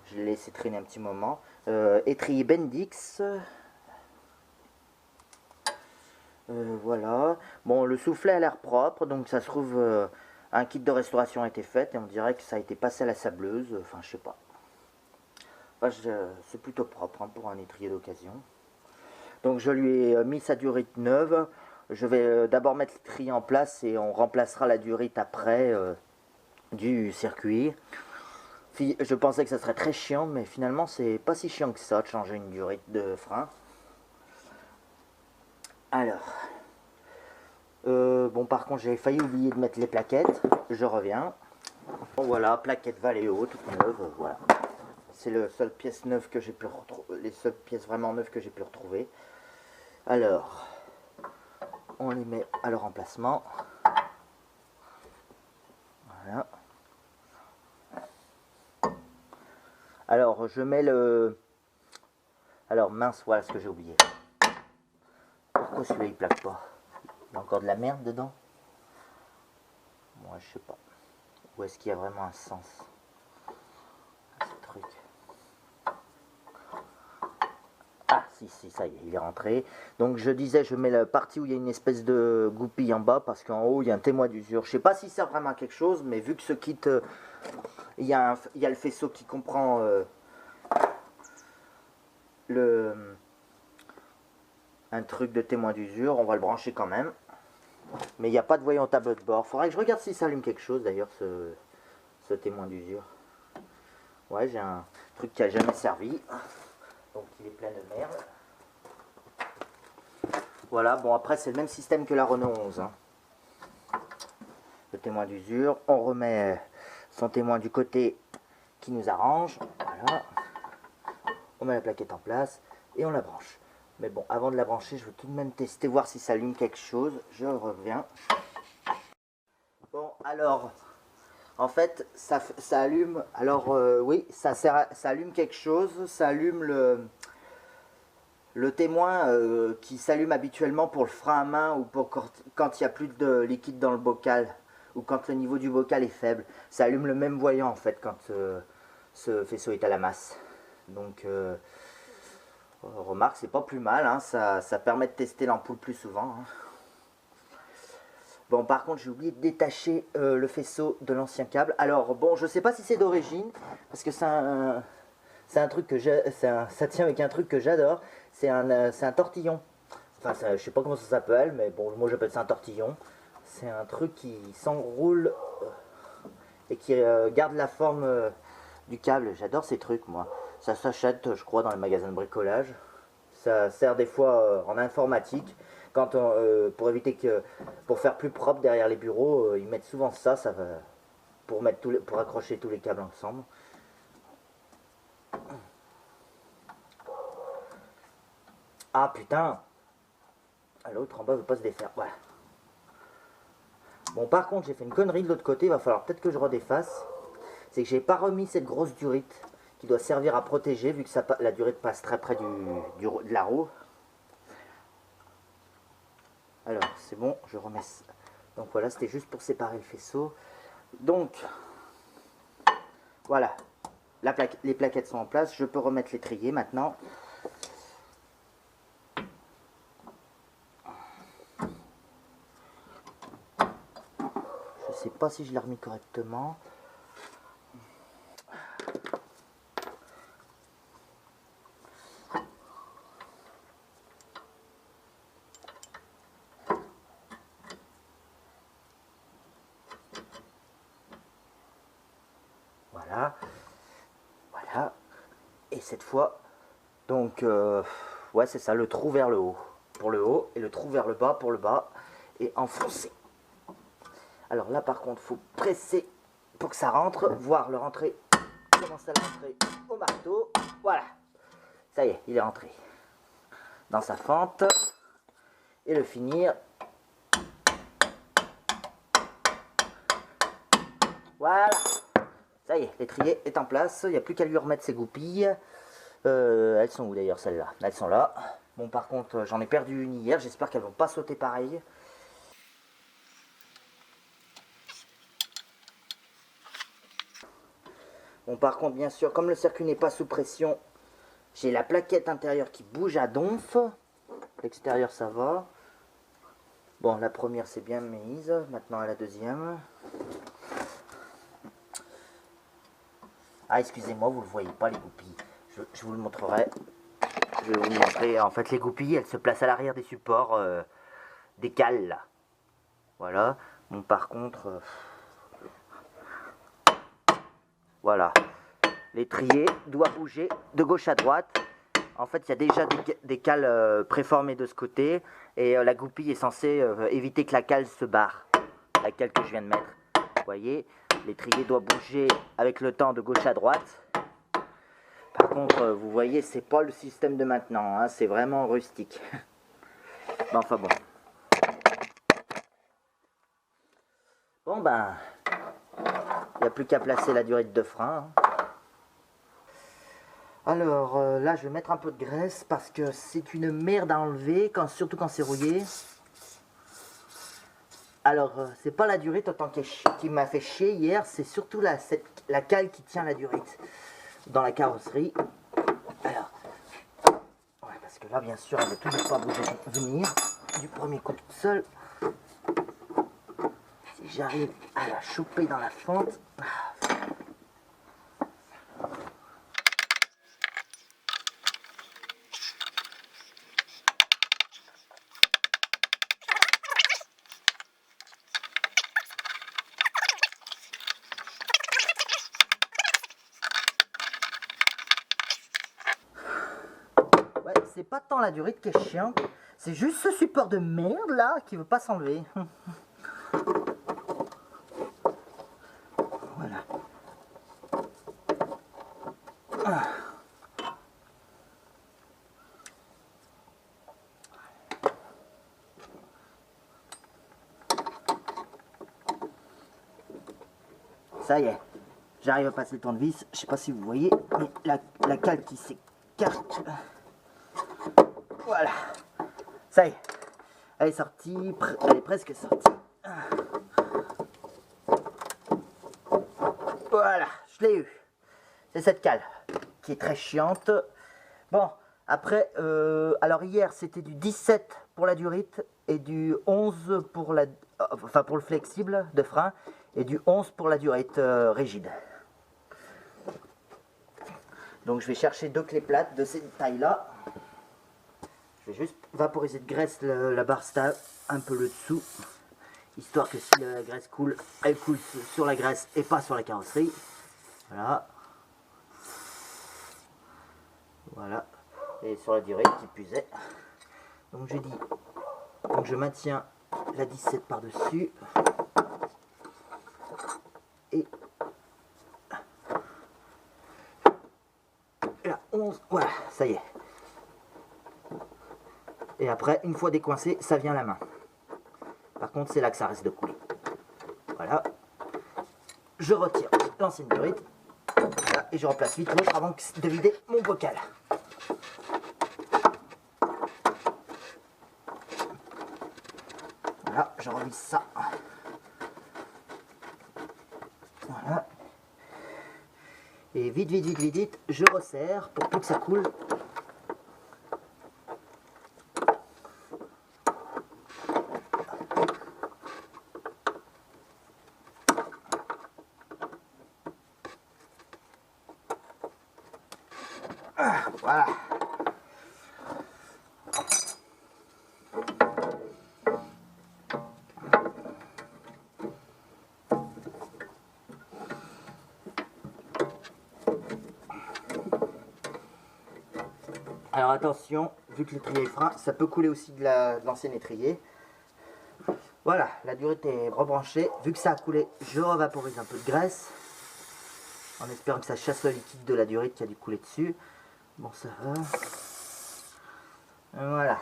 Je l'ai laissé traîner un petit moment. Étrier Bendix. Voilà. Bon, le soufflet a l'air propre, donc ça se trouve, un kit de restauration a été fait et on dirait que ça a été passé à la sableuse. Enfin, je sais pas. Enfin, c'est plutôt propre hein, pour un étrier d'occasion. Donc je lui ai mis sa durite neuve. Je vais d'abord mettre l'étrier en place et on remplacera la durite après du circuit. Je pensais que ça serait très chiant, mais finalement c'est pas si chiant que ça de changer une durite de frein. Alors, bon par contre j'ai failli oublier de mettre les plaquettes. Je reviens. Bon voilà, plaquettes Valeo, toute neuve, voilà. C'est les seule pièce neuve que j'ai pu retrouver, les seules pièces vraiment neuves que j'ai pu retrouver. Alors, on les met à leur emplacement. Voilà. Alors, je mets le... Alors, mince, voilà ce que j'ai oublié. Pourquoi celui-là, il plaque pas? Il y a encore de la merde dedans? Moi, je sais pas. Ou est-ce qu'il y a vraiment un sens? Ce truc. Ah, si, ça y est, il est rentré. Donc, je disais, je mets la partie où il y a une espèce de goupille en bas, parce qu'en haut, il y a un témoin d'usure. Je sais pas si ça sert vraiment à quelque chose, mais vu que ce kit... il y a le faisceau qui comprend un truc de témoin d'usure, on va le brancher quand même. Mais il n'y a pas de voyant tableau de bord. Faudrait que je regarde si ça allume quelque chose d'ailleurs, ce témoin d'usure. Ouais, j'ai un truc qui a jamais servi. Donc il est plein de merde. Voilà, bon après c'est le même système que la Renault 11. Hein. Le témoin d'usure, on remet son témoin du côté qui nous arrange. Voilà. On met la plaquette en place et on la branche. Mais bon, avant de la brancher, je veux tout de même tester, voir si ça allume quelque chose. Je reviens. Bon, alors, en fait, ça allume. Alors, oui, ça allume quelque chose. Ça allume le témoin qui s'allume habituellement pour le frein à main ou pour quand il n'y a plus de liquide dans le bocal ou quand le niveau du bocal est faible. Ça allume le même voyant, en fait, quand ce faisceau est à la masse. Donc... remarque, c'est pas plus mal, hein, ça permet de tester l'ampoule plus souvent. Hein. Bon, par contre, j'ai oublié de détacher le faisceau de l'ancien câble. Alors, bon, je sais pas si c'est d'origine, parce que c'est un truc que ça tient avec un truc que j'adore. C'est un tortillon. Enfin, je sais pas comment ça s'appelle, mais bon, moi j'appelle ça un tortillon. C'est un truc qui s'enroule et qui garde la forme du câble. J'adore ces trucs, moi. Ça s'achète, je crois, dans les magasins de bricolage. Ça sert des fois en informatique. Quand pour éviter que, pour faire plus propre derrière les bureaux, ils mettent souvent ça pour accrocher tous les câbles ensemble. Ah putain, l'autre en bas veut pas se défaire. Voilà. Bon, par contre, j'ai fait une connerie de l'autre côté. Il va falloir peut-être que je redéfasse. C'est que j'ai pas remis cette grosse durite qui doit servir à protéger, vu que la durite passe très près de la roue. Alors, c'est bon, je remets ça. Donc voilà, c'était juste pour séparer le faisceau. Donc, voilà, les plaquettes sont en place. Je peux remettre l'étrier maintenant. Je sais pas si je l'ai remis correctement. Voilà. Et cette fois, donc, ouais, c'est ça, le trou vers le haut pour le haut et le trou vers le bas pour le bas et enfoncer. Alors là par contre, il faut presser pour que ça rentre, voir le rentrer, commencer à le rentrer au marteau. Voilà, ça y est, il est rentré dans sa fente. Et le finir. Voilà, ça y est, l'étrier est en place, il n'y a plus qu'à lui remettre ses goupilles. Elles sont où d'ailleurs celles-là? Elles sont là. Bon par contre j'en ai perdu une hier, j'espère qu'elles vont pas sauter pareil. Bon par contre bien sûr comme le circuit n'est pas sous pression, j'ai la plaquette intérieure qui bouge à donf. L'extérieur ça va. Bon la première c'est bien mise, maintenant à la deuxième. Ah excusez-moi, vous ne le voyez pas les goupilles. Je vous le montrerai. Je vais vous montrer. En fait les goupilles elles se placent à l'arrière des supports des cales là. Voilà. Bon par contre voilà. L'étrier doit bouger de gauche à droite. En fait il y a déjà des cales préformées de ce côté. Et la goupille est censée éviter que la cale se barre. La cale que je viens de mettre. Vous voyez, l'étrier doit bouger avec le temps de gauche à droite. Par contre, vous voyez, c'est pas le système de maintenant, hein, c'est vraiment rustique. Bon, enfin bon. Bon ben, il n'y a plus qu'à placer la durite de frein. Alors là, je vais mettre un peu de graisse parce que c'est une merde à enlever, surtout quand c'est rouillé. Alors, c'est pas la durite autant qui m'a fait chier hier, c'est surtout la cale qui tient la durite dans la carrosserie. Alors, ouais, parce que là, bien sûr, elle ne veut toujours pas venir du premier coup toute seule. Si j'arrive à la choper dans la fente. Ouais, c'est pas tant la durite qui est chiante, c'est juste ce support de merde là qui veut pas s'enlever. Voilà. Ça y est, j'arrive à passer le tournevis, je sais pas si vous voyez, mais la cale qui s'écarte. Voilà, ça y est, elle est sortie, elle est presque sortie. Voilà, je l'ai eu. C'est cette cale qui est très chiante. Bon, après, alors hier c'était du 17 pour la durite et du 11 pour pour le flexible de frein et du 11 pour la durite rigide. Donc je vais chercher deux clés plates de cette taille là. Je vais juste vaporiser de graisse la barre stable un peu le dessous, histoire que si la graisse coule, elle coule sur la graisse et pas sur la carrosserie. Voilà. Voilà. Et sur la durite qui puisait. Donc j'ai dit, donc je maintiens la 17 par dessus et la 11. Voilà, ça y est. Et après, une fois décoincé, ça vient à la main. Par contre, c'est là que ça reste de couler. Voilà. Je retire l'ancienne durite. Voilà, et je replace vite l'autre avant de vider mon bocal. Voilà, je revisse ça. Voilà. Et vite, je resserre pour plus que ça coule. Voilà. Alors attention, vu que l'étrier est frein, ça peut couler aussi de l'ancien étrier. Voilà, la durite est rebranchée. Vu que ça a coulé, je revaporise un peu de graisse. En espérant que ça chasse le liquide de la durite qui a dû couler dessus. Bon, ça va. Voilà.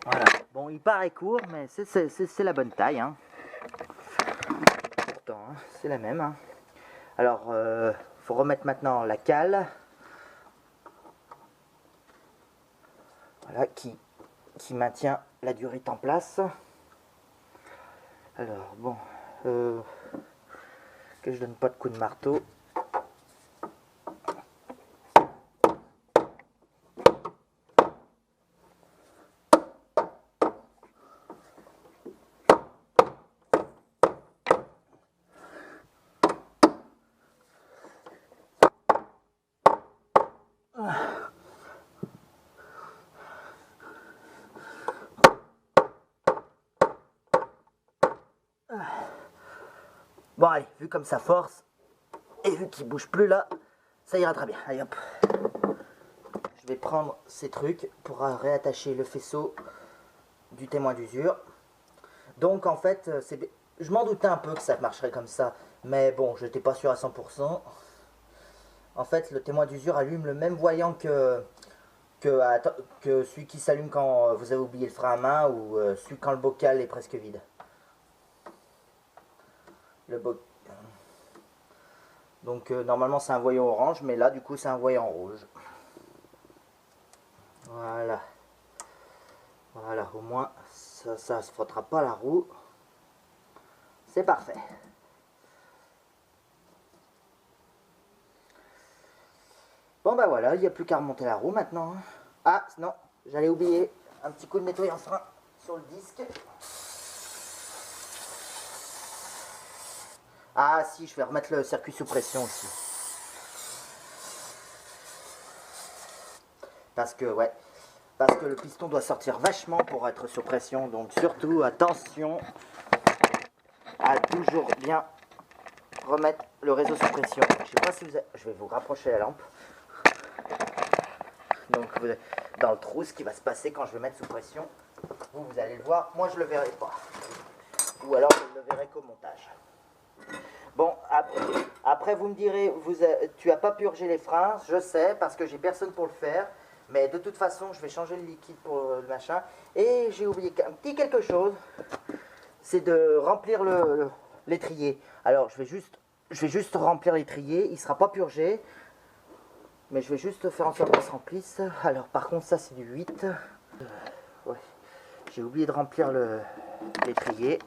Voilà. Bon, il paraît court, mais c'est la bonne taille. Hein. Pourtant, hein, c'est la même. Hein. Alors, faut remettre maintenant la cale. Voilà, qui maintient la durite en place. Alors, bon, que je donne pas de coup de marteau. Bon allez, vu comme ça force, et vu qu'il bouge plus là, ça ira très bien. Allez hop. Je vais prendre ces trucs pour réattacher le faisceau du témoin d'usure. Donc en fait, je m'en doutais un peu que ça marcherait comme ça, mais bon, je n'étais pas sûr à 100%. En fait, le témoin d'usure allume le même voyant que celui qui s'allume quand vous avez oublié le frein à main ou celui quand le bocal est presque vide. Donc normalement c'est un voyant orange, mais là du coup c'est un voyant rouge. Voilà. Voilà, au moins ça se frottera pas la roue. C'est parfait. Bon bah voilà, il n'y a plus qu'à remonter la roue maintenant. Ah non, j'allais oublier un petit coup de nettoyant frein sur le disque. Ah si, je vais remettre le circuit sous pression aussi. Parce que le piston doit sortir vachement pour être sous pression. Donc surtout, attention à toujours bien remettre le réseau sous pression. Je sais pas si vous avez... Je vais vous rapprocher la lampe. Donc dans le trou, ce qui va se passer quand je vais mettre sous pression, vous allez le voir. Moi, je le verrai pas. Ou alors, je le verrai qu'au montage. Bon, après vous me direz, tu n'as pas purgé les freins, je sais, parce que j'ai personne pour le faire. Mais de toute façon, je vais changer le liquide pour le machin. Et j'ai oublié un petit quelque chose, c'est de remplir l'étrier. Alors, je vais juste remplir l'étrier, il ne sera pas purgé. Mais je vais juste faire en sorte qu'il se remplisse. Alors, par contre, ça, c'est du 8. Ouais. J'ai oublié de remplir l'étrier.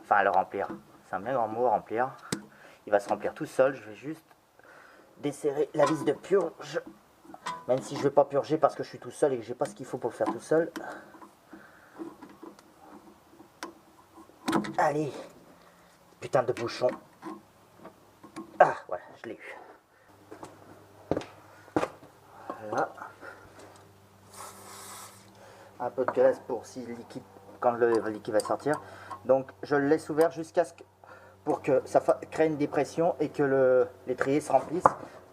Enfin, le remplir. C'est un bien grand mot, remplir. Il va se remplir tout seul. Je vais juste desserrer la vis de purge. Même si je ne vais pas purger parce que je suis tout seul et que j'ai pas ce qu'il faut pour le faire tout seul. Allez. Putain de bouchon. Ah, voilà, je l'ai eu. Voilà. Un peu de graisse pour si le liquide, quand le liquide va sortir. Donc je le laisse ouvert jusqu'à ce que, pour que ça crée une dépression et que l'étrier se remplisse.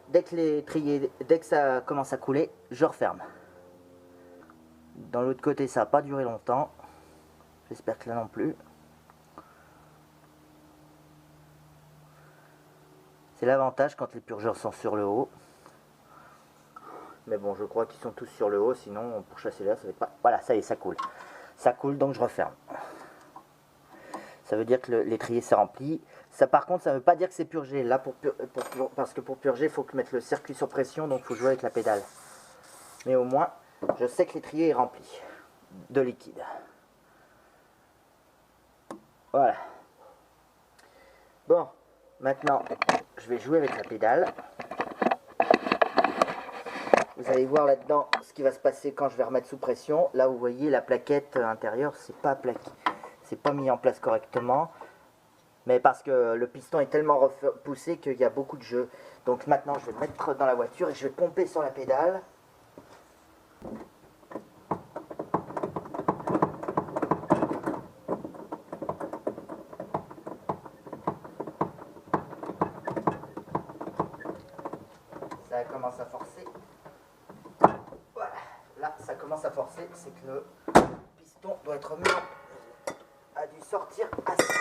Dès que ça commence à couler, je referme. Dans l'autre côté, ça n'a pas duré longtemps. J'espère que là non plus. C'est l'avantage quand les purgeurs sont sur le haut. Mais bon, je crois qu'ils sont tous sur le haut, sinon pour chasser l'air, ça va être pas... Voilà, ça y est, ça coule. Ça coule, donc je referme. Ça veut dire que l'étrier s'est rempli. Ça, par contre, ça ne veut pas dire que c'est purgé. Là, parce que pour purger, il faut mettre le circuit sur pression, donc il faut jouer avec la pédale. Mais au moins, je sais que l'étrier est rempli de liquide. Voilà. Bon, maintenant, je vais jouer avec la pédale. Vous allez voir là-dedans ce qui va se passer quand je vais remettre sous pression. Là, vous voyez, la plaquette intérieure, c'est pas mis en place correctement. Mais parce que le piston est tellement poussé qu'il y a beaucoup de jeu. Donc maintenant, je vais le mettre dans la voiture et je vais pomper sur la pédale. Ça commence à forcer. Voilà, là ça commence à forcer, c'est que le piston doit être mis, a dû sortir assez.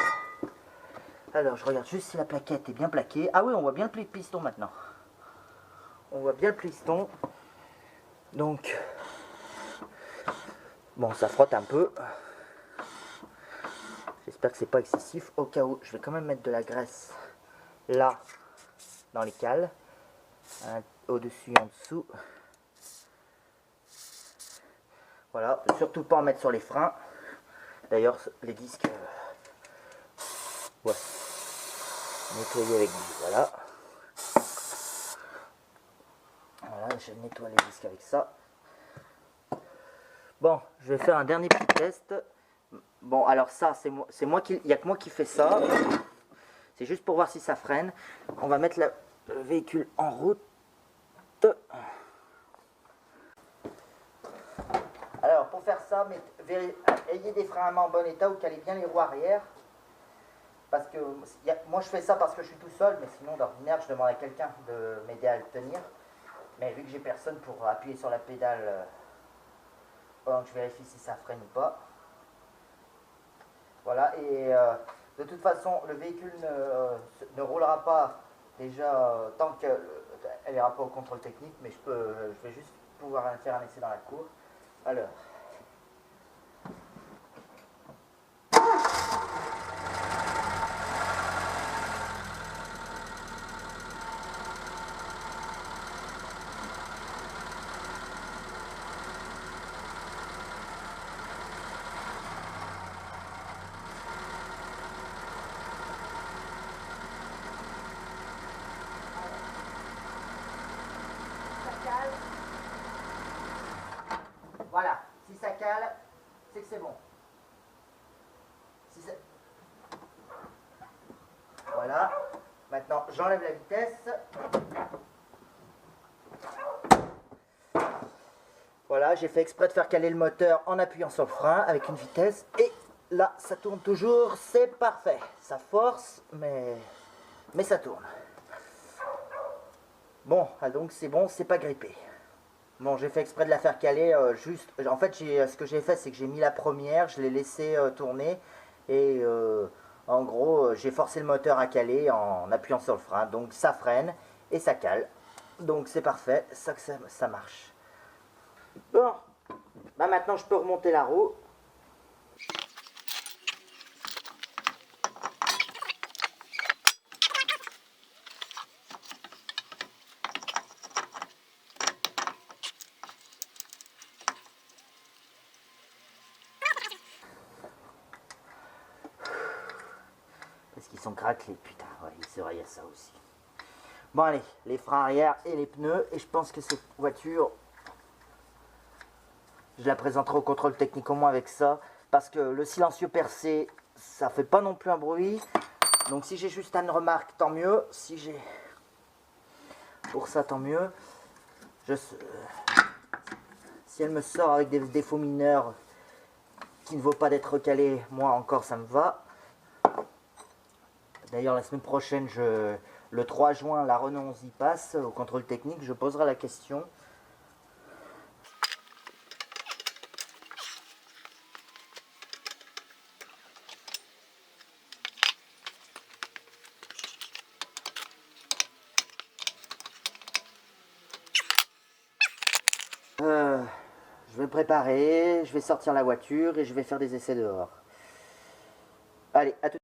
Alors je regarde juste si la plaquette est bien plaquée. Ah oui, on voit bien le piston maintenant. On voit bien le piston. Donc, bon, ça frotte un peu. J'espère que c'est pas excessif. Au cas où, je vais quand même mettre de la graisse là, dans les cales. Au-dessus et en dessous. Voilà, surtout pas en mettre sur les freins. D'ailleurs, les disques, ouais, nettoyer avec du, voilà. Voilà, je nettoie les disques avec ça. Bon, je vais faire un dernier petit test. Bon, alors ça, c'est moi qui, il n'y a que moi qui fais ça. C'est juste pour voir si ça freine. On va mettre le véhicule en route. Alors, pour faire ça, ayez des freins à main en bon état ou calez bien les roues arrière. Parce que moi, je fais ça parce que je suis tout seul, mais sinon, d'ordinaire, je demande à quelqu'un de m'aider à le tenir. Mais vu que j'ai personne pour appuyer sur la pédale pendant que je vérifie si ça freine ou pas. Voilà, et de toute façon, le véhicule ne roulera pas déjà tant qu'elle n'ira pas au contrôle technique, mais je vais juste pouvoir faire un essai dans la cour. Alors. Voilà, si ça cale, c'est que c'est bon. Si ça... Voilà, maintenant j'enlève la vitesse. Voilà, j'ai fait exprès de faire caler le moteur en appuyant sur le frein avec une vitesse. Et là, ça tourne toujours, c'est parfait. Ça force, mais ça tourne. Bon, donc c'est bon, c'est pas grippé. Bon, j'ai fait exprès de la faire caler juste... En fait, ce que j'ai fait, c'est que j'ai mis la première, je l'ai laissé tourner. Et en gros, j'ai forcé le moteur à caler en appuyant sur le frein. Donc ça freine et ça cale. Donc c'est parfait, ça marche. Bon, bah maintenant je peux remonter la roue. Parce qu'ils sont craquelés, putain, ouais, c'est vrai, il y a ça aussi. Bon allez, les freins arrière et les pneus, et je pense que cette voiture, je la présenterai au contrôle technique au moins avec ça, parce que le silencieux percé, ça fait pas non plus un bruit. Donc si j'ai juste une remarque, tant mieux. Si j'ai pour ça, tant mieux. Si elle me sort avec des défauts mineurs qui ne vaut pas d'être recalé, moi encore ça me va. D'ailleurs la semaine prochaine, le 3 juin, la Renault 11 y passe au contrôle technique, je poserai la question. Je vais me préparer, je vais sortir la voiture et je vais faire des essais dehors. Allez, à tout.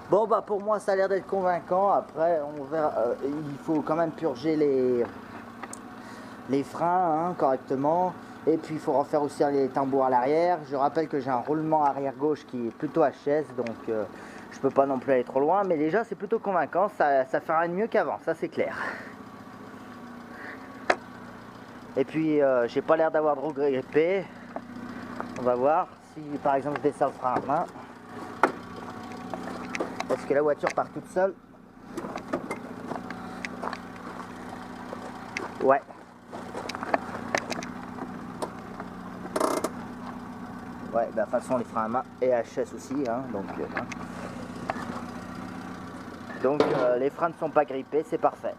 Bon bah pour moi ça a l'air d'être convaincant. Après on verra, il faut quand même purger les freins hein, correctement. Et puis il faut refaire aussi les tambours à l'arrière. Je rappelle que j'ai un roulement arrière gauche qui est plutôt HS, donc Je peux pas non plus aller trop loin, mais déjà c'est plutôt convaincant, ça fera mieux qu'avant, ça c'est clair. Et puis j'ai pas l'air d'avoir de roue grippée. On va voir si par exemple je descends le frein à main. Est-ce que la voiture part toute seule? Ouais. Ouais, bah, de toute façon les freins à main et HS aussi, hein, donc les freins ne sont pas grippés, c'est parfait.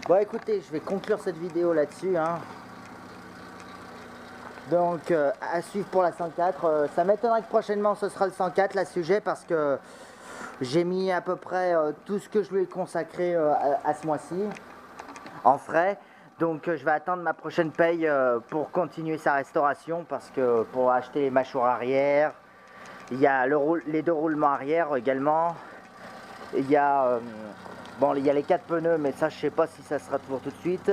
Bon écoutez, je vais conclure cette vidéo là-dessus, hein. Donc à suivre pour la 104, ça m'étonnerait que prochainement ce sera le 104 là sujet, parce que j'ai mis à peu près tout ce que je lui ai consacré à ce mois-ci en frais. Donc je vais attendre ma prochaine paye pour continuer sa restauration, parce que pour acheter les mâchoires arrière, il y a les deux roulements arrière également, il y a bon, il y a les 4 pneus, mais ça je sais pas si ça sera pour tout de suite.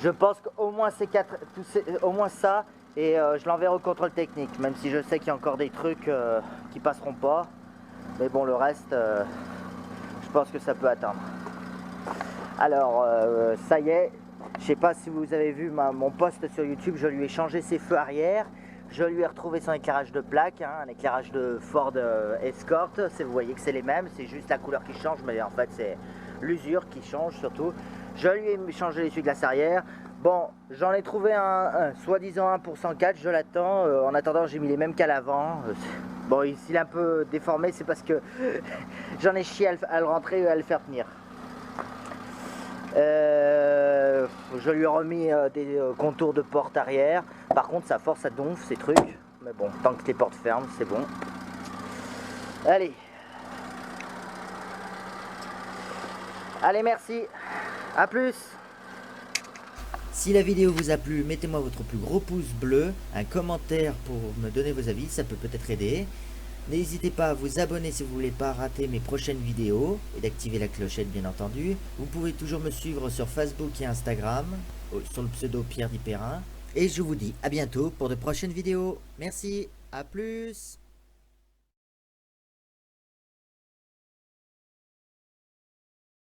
Je pense qu'au moins au moins ça, et je l'enverrai au contrôle technique, même si je sais qu'il y a encore des trucs qui passeront pas, mais bon, le reste je pense que ça peut attendre. Alors ça y est, je sais pas si vous avez vu mon post sur YouTube, je lui ai changé ses feux arrière, je lui ai retrouvé son éclairage de plaque, hein, un éclairage de Ford Escort. Vous voyez que c'est les mêmes, c'est juste la couleur qui change, mais en fait c'est l'usure qui change surtout. Je lui ai changé l'essuie-glace arrière. Bon, j'en ai trouvé un soi-disant un pour 104, je l'attends. En attendant, j'ai mis les mêmes qu'à l'avant. Bon, s'il est un peu déformé, c'est parce que j'en ai chié à le rentrer et à le faire tenir. Je lui ai remis des contours de porte arrière. Par contre, ça force, ça donfle ces trucs. Mais bon, tant que les portes ferment, c'est bon. Allez. Allez, merci. A plus. Si la vidéo vous a plu, mettez-moi votre plus gros pouce bleu, un commentaire pour me donner vos avis, ça peut peut-être aider. N'hésitez pas à vous abonner si vous ne voulez pas rater mes prochaines vidéos et d'activer la clochette bien entendu. Vous pouvez toujours me suivre sur Facebook et Instagram, sur le pseudo Pierre Dipérin. Et je vous dis à bientôt pour de prochaines vidéos. Merci, à plus.